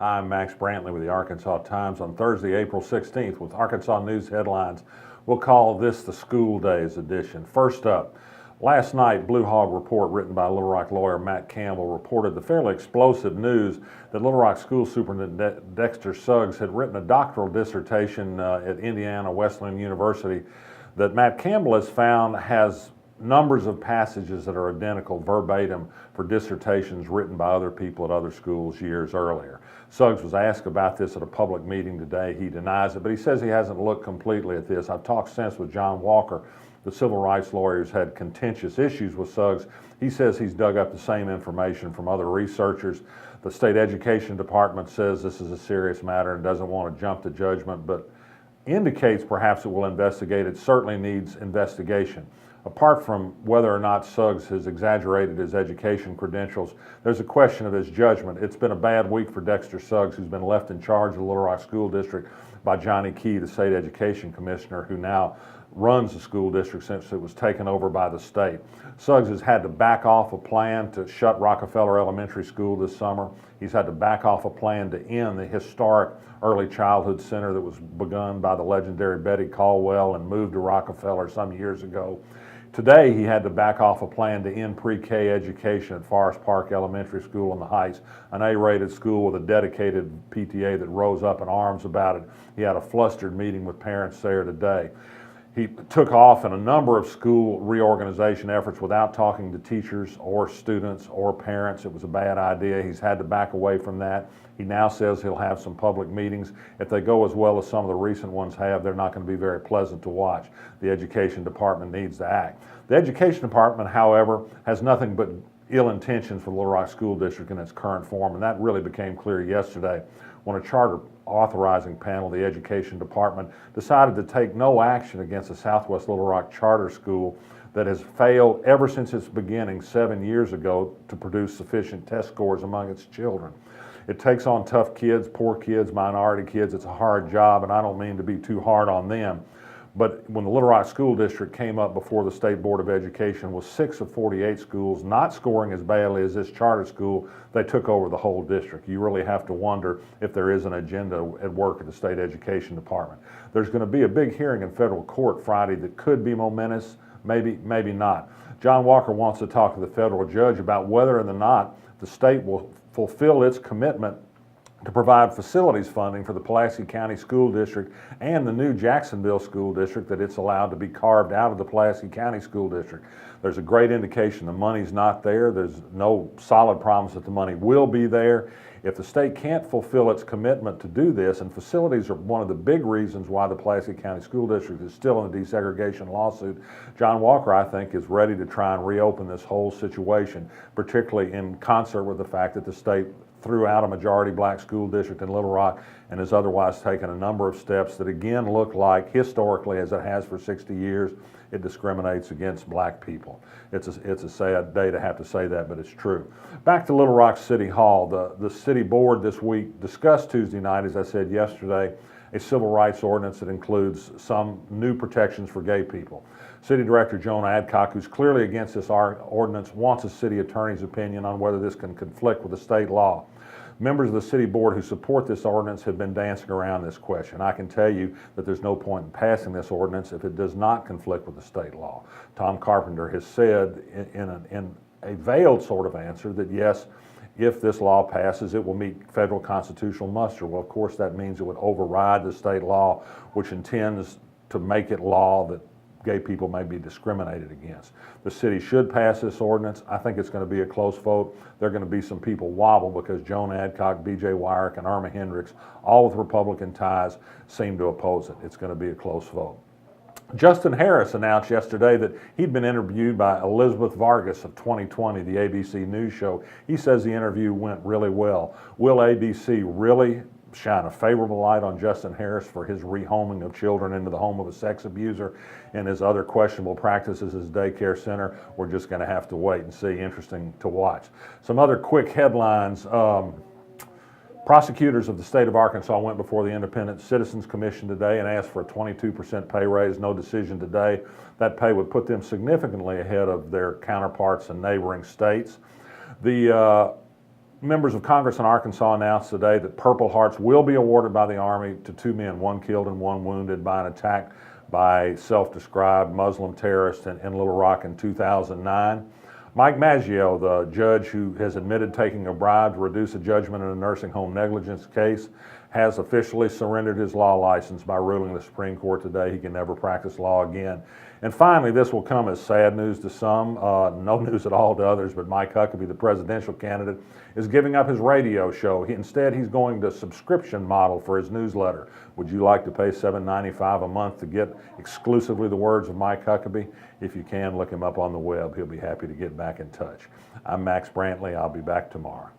I'm Max Brantley with the Arkansas Times on Thursday, April 16th with Arkansas News headlines. We'll call this the School Days edition. First up, last night, Blue Hog Report, written by Little Rock lawyer Matt Campbell, reported the fairly explosive news that Little Rock School Superintendent Dexter Suggs had written a doctoral dissertation at Indiana Wesleyan University that Matt Campbell has found has numbers of passages that are identical verbatim for dissertations written by other people at other schools years earlier. Suggs was asked about this at a public meeting today. He denies it, but he says he hasn't looked completely at this. I've talked since with John Walker, the civil rights lawyer who's had contentious issues with Suggs. He says he's dug up the same information from other researchers. The state education department says this is a serious matter and doesn't want to jump to judgment, but indicates perhaps it will investigate. It certainly needs investigation. Apart from whether or not Suggs has exaggerated his education credentials, there's a question of his judgment. It's been a bad week for Dexter Suggs, who's been left in charge of the Little Rock School District by Johnny Key, the state education commissioner, who now runs the school district since it was taken over by the state. Suggs has had to back off a plan to shut Rockefeller Elementary School this summer. He's had to back off a plan to end the historic early childhood center that was begun by the legendary Betty Caldwell and moved to Rockefeller some years ago. Today, he had to back off a plan to end pre-K education at Forest Park Elementary School in the Heights, an A-rated school with a dedicated PTA that rose up in arms about it. He had a flustered meeting with parents there today. He took off in a number of school reorganization efforts without talking to teachers or students or parents. It was a bad idea. He's had to back away from that. He now says he'll have some public meetings. If they go as well as some of the recent ones have, they're not going to be very pleasant to watch. The education department needs to act. The education department, however, has nothing but ill intentions for the Little Rock School District in its current form, and that really became clear yesterday when a charter authorizing panel of the education department decided to take no action against the Southwest Little Rock Charter School that has failed ever since its beginning 7 years ago to produce sufficient test scores among its children. It takes on tough kids, poor kids, minority kids. It's a hard job, and I don't mean to be too hard on them. But when the Little Rock School District came up before the State Board of Education with 6 of 48 schools not scoring as badly as this charter school, they took over the whole district. You really have to wonder if there is an agenda at work at the State Education Department. There's going to be a big hearing in federal court Friday that could be momentous, maybe not. John Walker wants to talk to the federal judge about whether or not the state will fulfill its commitment to provide facilities funding for the Pulaski County School District and the new Jacksonville School District that it's allowed to be carved out of the Pulaski County School District. There's a great indication the money's not there. There's no solid promise that the money will be there. If the state can't fulfill its commitment to do this, and facilities are one of the big reasons why the Pulaski County School District is still in the desegregation lawsuit, John Walker, I think, is ready to try and reopen this whole situation, particularly in concert with the fact that the state threw out a majority black school district in Little Rock and has otherwise taken a number of steps that again look like, historically, as it has for 60 years, it discriminates against black people. It's a sad day to have to say that, but it's true. Back to Little Rock City Hall. The city board this week discussed Tuesday night, as I said yesterday, a civil rights ordinance that includes some new protections for gay people. City Director Joan Adcock, who's clearly against this ordinance, wants a city attorney's opinion on whether this can conflict with the state law. Members of the city board who support this ordinance have been dancing around this question. I can tell you that there's no point in passing this ordinance if it does not conflict with the state law. Tom Carpenter has said in a veiled sort of answer that yes, if this law passes, it will meet federal constitutional muster. Well, of course, that means it would override the state law, which intends to make it law that gay people may be discriminated against. The city should pass this ordinance. I think it's going to be a close vote. There are going to be some people wobble because Joan Adcock, B.J. Wyrick, and Irma Hendricks, all with Republican ties, seem to oppose it. It's going to be a close vote. Justin Harris announced yesterday that he'd been interviewed by Elizabeth Vargas of 2020, the ABC News show. He says the interview went really well. Will ABC really shine a favorable light on Justin Harris for his rehoming of children into the home of a sex abuser and his other questionable practices as daycare center? We're just going to have to wait and see. Interesting to watch. Some other quick headlines. Prosecutors of the state of Arkansas went before the Independent Citizens Commission today and asked for a 22% pay raise. No decision today. That pay would put them significantly ahead of their counterparts in neighboring states. The Members of Congress in Arkansas announced today that Purple Hearts will be awarded by the Army to 2 men, 1 killed and 1 wounded by an attack by self-described Muslim terrorists in Little Rock in 2009. Mike Maggio, the judge who has admitted taking a bribe to reduce a judgment in a nursing home negligence case, has officially surrendered his law license by ruling the Supreme Court today he can never practice law again. And finally, this will come as sad news to some, no news at all to others, but Mike Huckabee, the presidential candidate, is giving up his radio show. Instead, he's going to subscription model for his newsletter. Would you like to pay $7.95 a month to get exclusively the words of Mike Huckabee? If you can, look him up on the web. He'll be happy to get back in touch. I'm Max Brantley. I'll be back tomorrow.